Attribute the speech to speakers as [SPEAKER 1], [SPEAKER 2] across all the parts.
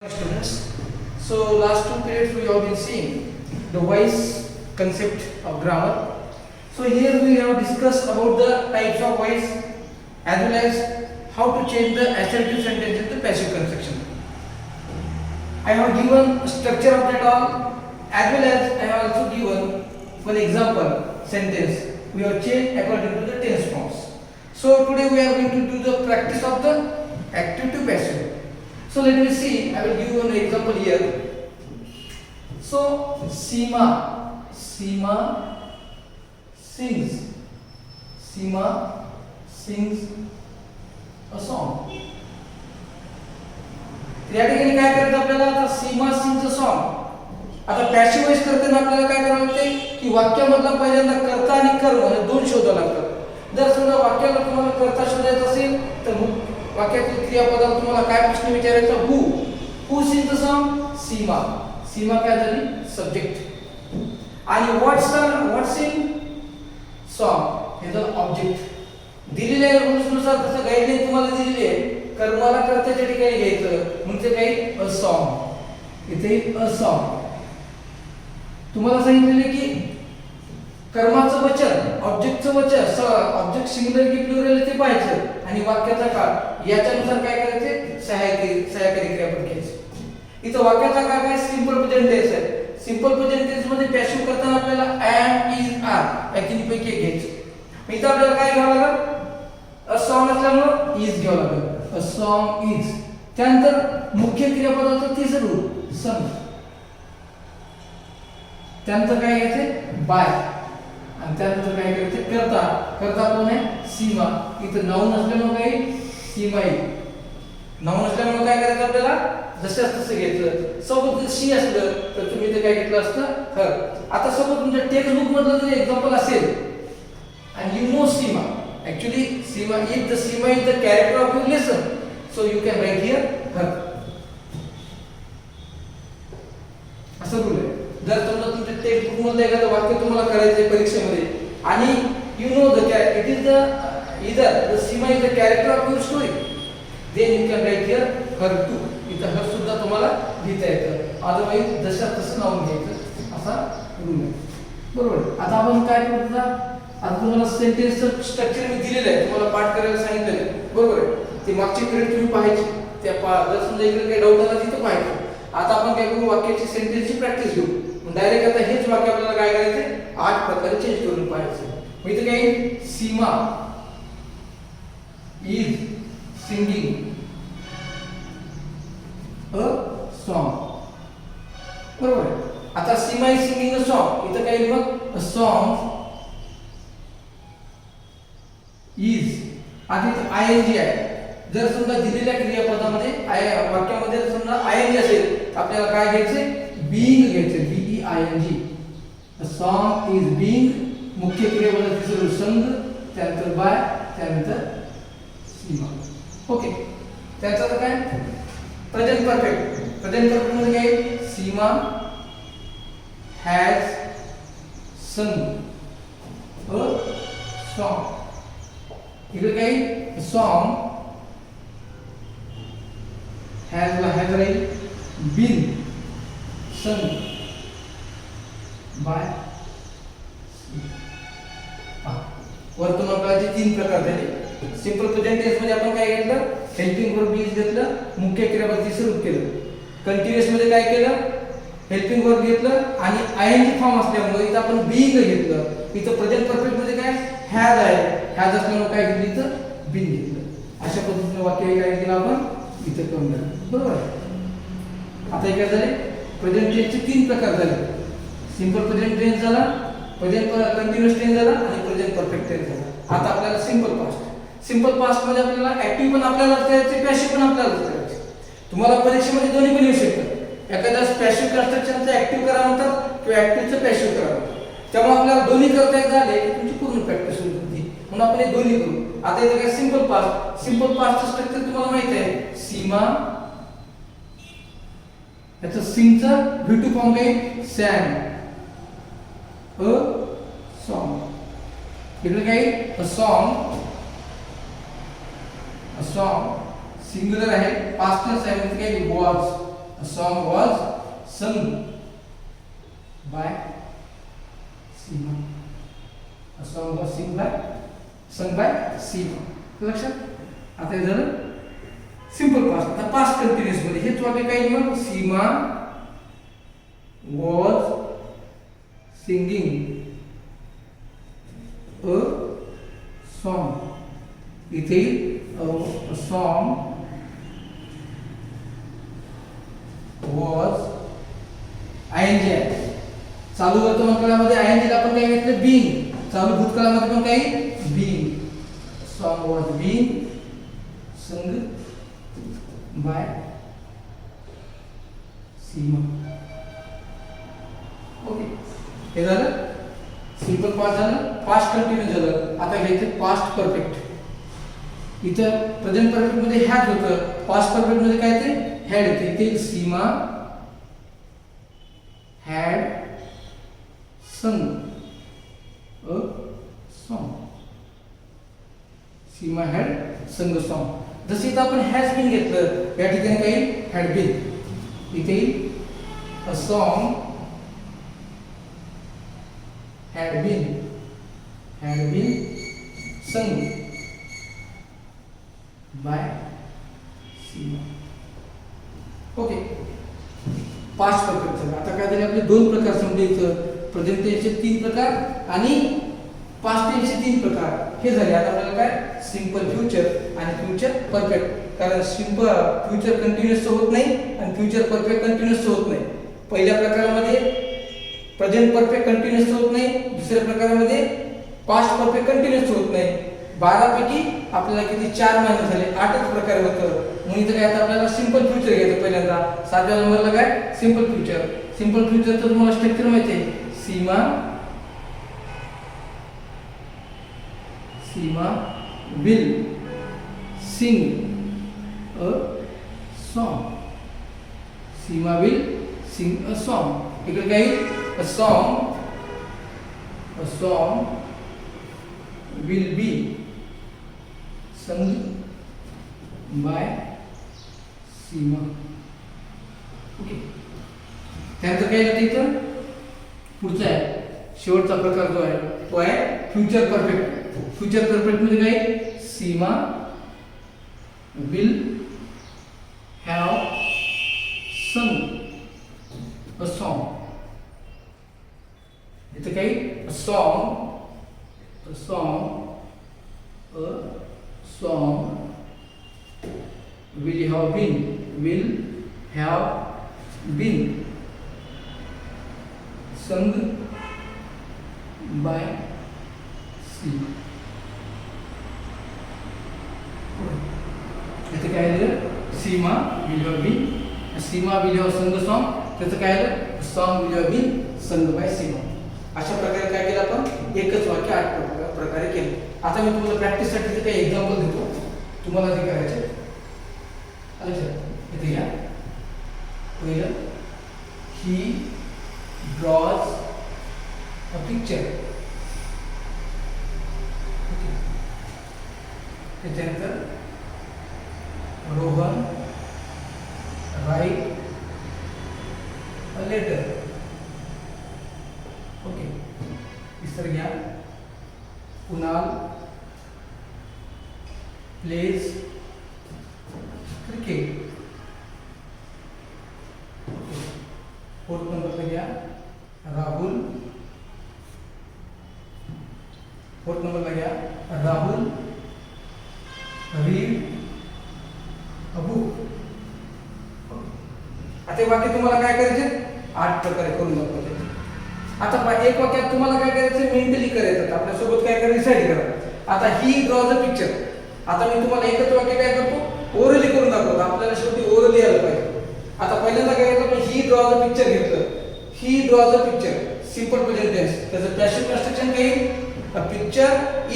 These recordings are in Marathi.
[SPEAKER 1] Students, so last two periods we have been seeing the voice concept of grammar. So here we have discussed about the types of voice as well as how to change the assertive sentence into passive construction. I have given structure of that all as well as I have also given one example sentence we have changed according to the tense forms. So today we are going to do the practice of the active to passive. So let me see, I will give you an example here. So Seema sings a song. या ठिकाणी काय करायचं आपल्याला आता सीमा सिंग्स अ सॉन्ग. आता पॅसिव्ह वॉइस करताना आपल्याला काय करावं लागते की वाक्यामधला पहिल्यांदा कर्ता आणि कर्म दोन शोधावे लागतात. जर समजा वाक्याला तुम्हाला कर्ता शोधायचा असेल तर वाक्यातील क्रियापदाला तुम्हाला काय प्रश्न विचारायचा हू सिंग्स द सॉन्ग सीमा काय झाली सब्जेक्ट आणि व्हॉट सिंग सॉन्ग हे झालं ऑब्जेक्ट. दिलेल्या रूल्सनुसार तसं गाईडलाईन तुम्हाला दिलेली आहे. कर्माला कर्त्याच्या ठिकाणी घ्यायचं म्हणजे काही अ सॉन्ग इथे अ सॉन्ग. तुम्हाला सांगितलेले की कर्माचं वचन ऑब्जेक्टचं वचन ऑब्जेक्ट सिंग्युलर की प्लुरल ते पाहायचं आणि वाक्याचा काळ याच्यानुसार काय करायचे सहाय्यकारी क्रियापद घ्यायचे. इथं वाक्याचा काळ काय सिंपल प्रेझेंट टेन्स आहे. सिंपल प्रेझेंट टेन्स मध्ये पॅसिव्ह करताना आपल्याला एम इज आर या तिन्हीपैकी एक घ्यायचं. इथं आपल्याला काय घ्यावं लागेल अ सॉन्ग असल्यामुळे इज घ्यावं लागेल. A song is. त्यानंतर मुख्य क्रियापदाचं तिसरं रूप संग. त्यानंतर काय घ्यायचे बाय आणि त्यानंतर काय करायचं कर्ता कोण आहे सीमा. इथं नाऊन असल्यामुळे काय सीमा येईल. नाऊन असल्यामुळे काय करायचं आपल्याला जसं तसं घ्यायचं. सोबत शी असलं तर तुम्ही इथे काय घेतलं असतं हर. आता सोबत तुमच्या टेक्स्ट बुक मधलं जर एक्झाम्पल असेल आणि you know Seema actually Seema if the Seema is the character of your lesson so you can write here her. असं बोलले जर समजा तुमच्या टेक्स्ट बुक मधलं एखादं वाक्य तुम्हाला करायचंय परीक्षेमध्ये आणि you know the it is the either the Seema is the character of your story then you can write here her too. इथं हर सुद्धा तुम्हाला लिहिता येतं. अदरवाईज जशा तसं नाव घ्यायचं असा रूल आहे. बरोबर. आता आपण काय करतो आता तुम्हाला सेंटेन्सचं स्ट्रक्चर मी दिलेलं आहे. तुम्हाला पाठ करायला सांगितलेलं आहे. बरोबर आहे. ते मागची पिरियड तुम्ही पाहायची त्या जर समजा इकडे काही डाऊट आला तिथं पाहायचं. आता आपण काय करू वाक्याची सेंटेन्सची प्रॅक्टिस घेऊ. डायरेक्ट आता हेच वाक्य आपल्याला काय करायचे 8 प्रकारे चेंज करून पाहायचं. मग इथे काय सीमा इज सिंगिंग अ सॉन्ग. बरोबर आहे. आता सीमा इज सिंगिंग अ सॉन्ग इथं काय मग अ सॉन्ग इज आधी आयएनजी आहे. जर समजा दिलेल्या क्रियापदामध्ये वाक्यामध्ये जर समजा आयएनजी असेल तर आपल्याला काय घ्यायचे बीइंग घ्यायचे बीईआयएनजी. द सॉन्ग इज बीइंग मुख्य क्रियापद तिसरं संग त्यानंतर बाय त्यानंतर सीमा. ओके. त्याचं काय प्रेझेंट परफेक्ट मध्ये काय सीमा हॅज संग अ सॉन्ग. इकडे काय सॉन्ग हॅज राहील बीन संग बाय. वर्तमानकाळाचे 3 प्रकार झाले. सिंपल प्रेझेंट टेन्स मध्ये आपण काय घेतलं हेल्पिंग वर्ब इज घेतलं मुख्य क्रियापद तिसरं केलं. कंटिन्युअस मध्ये काय केलं हेल्पिंग वर्ब घेतलं आणि आयएनजी फॉर्म असल्यामुळे इथं आपण बीइंग घेतलं. इथं प्रेझेंट परफेक्ट मध्ये काय हॅज आहे. हॅज असल्यामुळे काय घेतलं इथं बीन घेतलं. अशा पद्धतीने वाक्य काय केलं आपण इथं करून झालं. बरोबर. आता हे काय झाले प्रेझेंट टेन्सचे 3 प्रकार झाले. सिंपल प्रेझेंट टेन्स झाला प्रेझेंट कंटिन्युअस टेन्स झाला आणि प्रेझेंट परफेक्ट टेन्स झाला. आता आपल्याला सिंपल पास्ट मध्ये आपल्याला ऍक्टिव्ह पण आपल्याला करायचे पॅसिव्ह पण आपल्याला करायचे. तुम्हाला परीक्षेमध्ये दोन्ही पण येऊ शकतात. एखाद्या पॅसिव्ह कन्स्ट्रक्शनचं ऍक्टिव्ह करा म्हणतात किंवा ऍक्टिव्हचं पॅसिव्ह करा म्हणतात. त्यामुळे आपल्याला दोन्ही करता येत झाले की तुमची पूर्ण प्रॅक्टिस होईल म्हणून आपण हे दोन्ही करू. आता इथे काय सिंपल पास्टचं स्ट्रक्चर तुम्हाला माहित आहे. सीमा याचं सिंगचा V2 फॉर्म काय सॅंग अ सॉन्ग. इकडे काय अ सॉन्ग सॉन्ग सिंगुलर आहे पास्ट टेन्स आहे म्हणजे काय was A song was sung by Seema. A song was sung by Seema. लक्षात? आता हे झालं सिंपल पास्ट. आता पास्ट कंटिन्युअस मध्ये हेच वाक्य काय मग सीमा was singing a song. इथे a song was ing. चालू वर्तमान काळामध्ये ing ला आपण काय घेतलं being. चालू भूतकाळामध्ये पण काय being. Song was being sung by Seema. Okay, हे झालं सिंपल पास्ट झालं. पास्ट कंटिन्यूअस झालं. आता घ्यायचं पास्ट परफेक्ट. इथं प्रेझेंट परफेक्ट मध्ये हॅड होतं, पास्ट परफेक्ट मध्ये काय ते हॅड येते. इथे Seema had sung a song. Seema had sung a song. जसे इथं आपण हॅज बीन घेतलं, या ठिकाणी काही हॅड बीन. इथे a song had been sung by Seema. Okay, past perfect झालं. आता काय झाले आपले दोन प्रकार समजले इथं. प्रेझेंट टेन्सचे 3 प्रकार आणि पास्ट टेन्सचे 3 प्रकार हे झाले. आता आपल्याला काय सिंपल फ्युचर आणि फ्युचर परफेक्ट. कारण सिंपल फ्युचर कंटिन्युअस होत नाही आणि फ्युचर परफेक्ट कंटिन्युअस होत नाही. पहिल्या प्रकारामध्ये प्रेझेंट परफेक्ट कंटिन्युअस होत नाही, दुसऱ्या प्रकारामध्ये पास्ट परफेक्ट कंटिन्युअस होत नाही. 12 पैकी आपल्याला किती 4 महिने झाले, 8च प्रकार होतं. म्हणून इथं काय आता आपल्याला सिंपल फ्युचर घ्यायचं पहिल्यांदा. 7व्या नंबरला काय सिंपल फ्युचर. सिंपल फ्युचर तर तुम्हाला स्ट्रक्चर माहिती आहे. Seema will sing a song. Seema will sing a song. इकडे काय a song will be sung by Seema. Okay, त्यानंतर काय येतं इथं पुढचा आहे शेवटचा प्रकार जो आहे तो आहे फ्युचर परफेक्ट. फ्युचर परफेक्ट मध्ये काय Seema will have sung a song. इथे काही a song will have been sung by Seema. इथे काय आलं सीमा will have sung a song. त्याचं काय आलं song will have been sung by Seema. अशा प्रकारे काय केलं आपण एकच वाक्य 8 प्रकारे केलं. आता मी तुम्हाला प्रॅक्टिस साठी काही एक्झाम्पल देतो, तुम्हाला ते करायचे. अच्छा, इथे या. पहिलं ही ड्रॉज अ पिक्चर. त्याच्यानंतर Rohan write a letter. Okay, तिसरं घ्या Kunal plays cricket. Fourth number पे गया राहुल. फोर्थ नंबर पे गया राहुल रीड अ बुक. आता वाक्य तुम्हाला काय करायचे 8 प्रकारे करून दाखवायचे. आता एक वाक्यात तुम्हाला काय करायचं मेंटली करायचं. आपल्यासोबत काय करायचं डिसाईड करा. आता ही ड्रॉज अ पिक्चर. आता मी तुम्हाला एकच वाक्य काय करतो ओरली करून दाखवतो. आपल्याला शेवटी ओरली आलं पाहिजे. आता पहिल्यांदा काय करायचं आपण ही ड्रॉज अ पिक्चर घेतलं. He draws a picture simple present tense. त्याचं पॅसिव्ह कन्स्ट्रक्शन काय a picture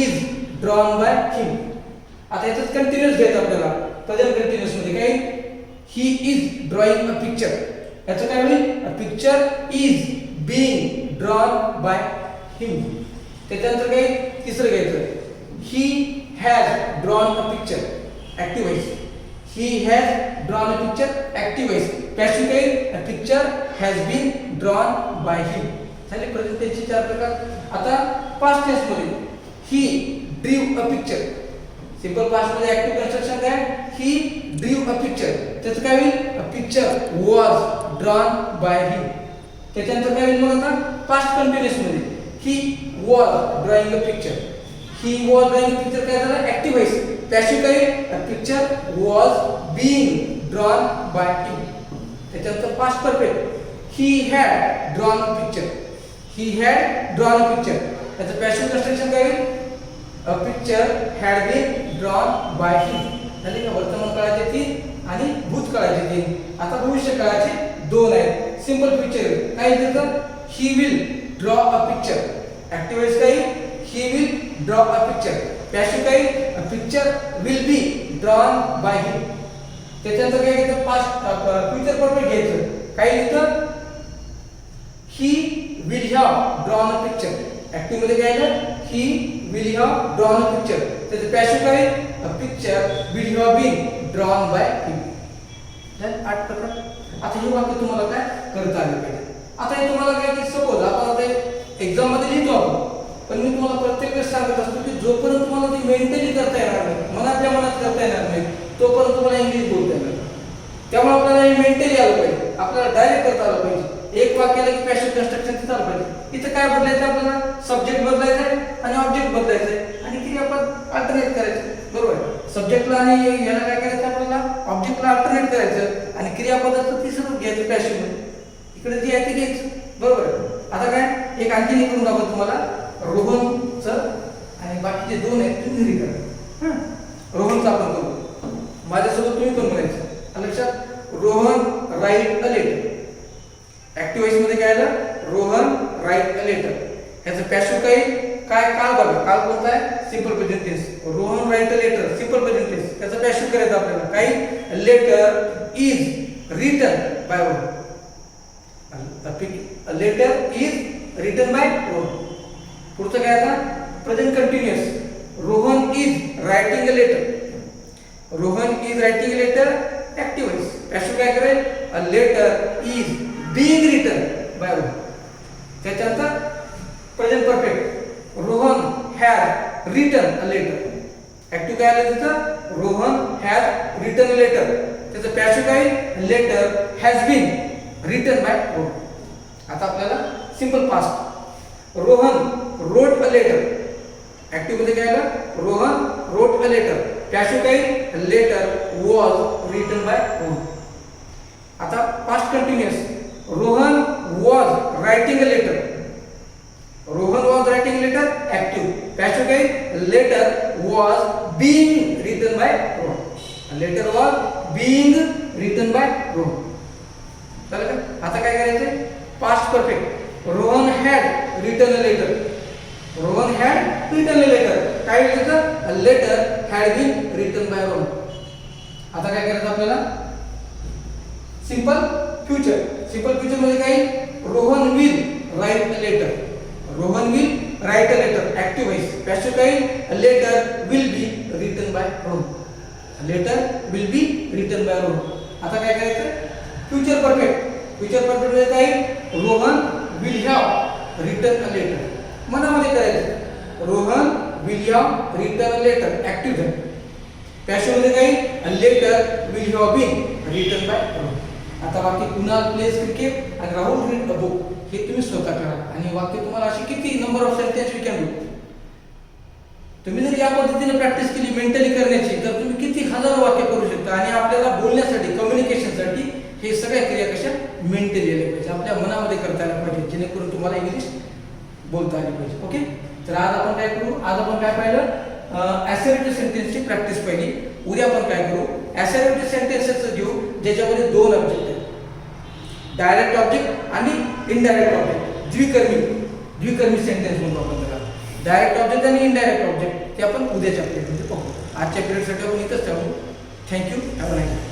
[SPEAKER 1] is drawn by him. आता याचं कंटिन्युअस घ्यायचं आपल्याला. प्रेझेंट कंटिन्युअस मध्ये काय he is drawing a picture. याचं काय होईल a picture is being drawn by him. त्याच्यानंतर काय तिसरं घ्यायचं he has drawn a picture active voice. He has drawn a picture active voice. Passive काही a picture has been drawn by him. झाले प्रेझेंट टेन्सचे 4 प्रकार. आता पास्ट टेन्स मध्ये he drew a picture. Simple past मध्ये ऍक्टिव्ह कन्स्ट्रक्शन काय? He drew a picture. त्याचं काय होईल? A picture was drawn by him. त्याच्यानंतर काय होईल मग आता पास्ट कंटिन्युअस मध्ये he was drawing a picture. He was drawing a picture काय झालं? Active voice. पॅसिव्ह काय? A picture was being drawn by him. त्याच्यानंतर past perfect he had drawn a picture. He had drawn a picture. त्याचं पॅसिव्ह कन्स्ट्रक्शन काय होईल? A picture had been drawn by him. झाले का? वर्तमान काळाचे 3 आणि भूतकाळाचे 3. आता भविष्य काळाचे 2 आहेत. सिंपल फ्युचर काय देतं? He will draw a picture. Active voice काय? He will draw a picture. Passive काय? A picture will be drawn by him. त्याच्यानंतर काय घेतं? पास्ट फ्युचर परफेक्ट घ्यायचं. काय लिहितं? He will have drawn a picture. Active मध्ये काय आलं? He will have drawn a picture. त्याचं पॅसिव्ह काय? A picture will have been drawn by him. 8 प्रकार. आता हे वाक्य तुम्हाला काय करता आले पाहिजे. आता हे तुम्हाला काय की सपोज आपण आता एक्झाम मध्ये लिहितो आपण, पण मी तुम्हाला प्रत्येक वेळेस सांगत असतो की जोपर्यंत तुम्हाला ते मेंटली करता येणार नाही, मनातल्या मनात करता येणार नाही, तोपर्यंत तुम्हाला इंग्लिश बोलता येणार नाही. त्यामुळे आपल्याला हे मेंटली आलं पाहिजे. आपल्याला डायरेक्ट करता आलं पाहिजे. एक वाक्याला की पॅसिव्ह कन्स्ट्रक्शन तिथं आलं पाहिजे. इथं काय बदलायचं? आपल्याला सब्जेक्ट बदलायचा आहे आणि ऑब्जेक्ट बदलायचं आहे आणि क्रियापद अल्टरनेट करायचं. बरोबर? सब्जेक्टला आणि याला काय करायचं? आपल्याला ऑब्जेक्टला अल्टरनेट करायचं आणि क्रियापदाचं तिसरं घ्यायचं पॅसिव्ह मध्ये. इकडे जे आहे ते घ्यायचं. बरोबर? आता काय एक आणखी करून दाखवतो तुम्हाला. रोहनचं आणि बाकीचे 2 आहेत तुम्ही घरी करा. रोहनचं आपण करू. माझ्यासोबत तुम्ही पण म्हणायचं. लक्षात? Rohan write a letter. Active voice मध्ये काय आलं? Rohan write a letter. ह्याचं पॅसिव्ह काय? काय काल बघा. काल कोणता आहे? Simple present tense. Rohan write a letter simple present tense. त्याचं पॅसिव्ह करायचं आपल्याला. काही letter is written by Rohan. A letter is written by Rohan. पुढचं काय आता? Present continuous. Rohan is writing a letter. Rohan is writing a letter active voice. Passive काय करेल? A letter is being written by Rohan. त्याच्यानंतर present perfect. Rohan had written a letter. Active काय आलं तिथं? Rohan has written a letter. त्याचं पॅसिव्ह काय? Letter has been written by Rohan. आता आपल्याला simple past. Rohan wrote a letter. Active मध्ये काय आलं? Rohan wrote a letter. Passive काय? Letter was written by Rohan. आता past continuous. Rohan was writing a letter. Rohan was writing a letter active. Passive काय? Letter was being written by Rohan. Letter was being written by Rohan. चालेल का? आता काय करायचंय? Past perfect. Rohan had written a letter. Rohan had written a letter. काय लिहायचं? A letter had been written by Rohan. आता काय करायचं आपल्याला? Simple future. सिंपल फ्युचर मध्ये काय? Rohan will write a letter. Rohan will write a letter active voice. Passive काय? A letter will be written by Rohan. Letter will be written by Rohan. आता काय करायचं? Future perfect. फ्युचर परफेक्ट मध्ये काय? Rohan will have written a letter. मनामध्ये करायचं. Rohan will have written a letter active झालं. पॅसिव्ह मध्ये काय? Letter will have been written by Rohan. आता वाक्य कुणाल प्लेज क्रिकेट आणि राहुल रीड अ बुक. हे तुम्ही स्वतः करा आणि वाक्य तुम्हाला अशी किती number of sentence we can do. तुम्ही जर या पद्धतीने प्रॅक्टिस केली मेंटली करण्याची, तर तुम्ही किती हजारो वाक्य करू शकता. आणि आपल्याला बोलण्यासाठी कम्युनिकेशनसाठी हे सगळ्या क्रिया कशा मेंटली आल्या पाहिजे, आपल्या मनामध्ये करता आल्या पाहिजे, जेणेकरून तुम्हाला इंग्लिश बोलता आली पाहिजे. ओके. तर आज आपण काय करू? आज आपण काय पाहिलं? असर्टिव्ह सेंटेन्सची प्रॅक्टिस पहिली. उद्या आपण काय करू? असर्टिव्ह सेंटेन्सेस घेऊ ज्याच्यामध्ये 2 ऑब्जेक्ट आहेत. डायरेक्ट ऑब्जेक्ट आणि इनडायरेक्ट ऑब्जेक्ट. द्विकर्मी सेंटेन्स म्हणतो आपण त्याला. डायरेक्ट ऑब्जेक्ट आणि इनडायरेक्ट ऑब्जेक्ट ते आपण उद्याच्या पिरियडमध्ये पाहू. आजच्या पिरियडसाठी आपण इथंच थांबू. Thank you. Have a nice day.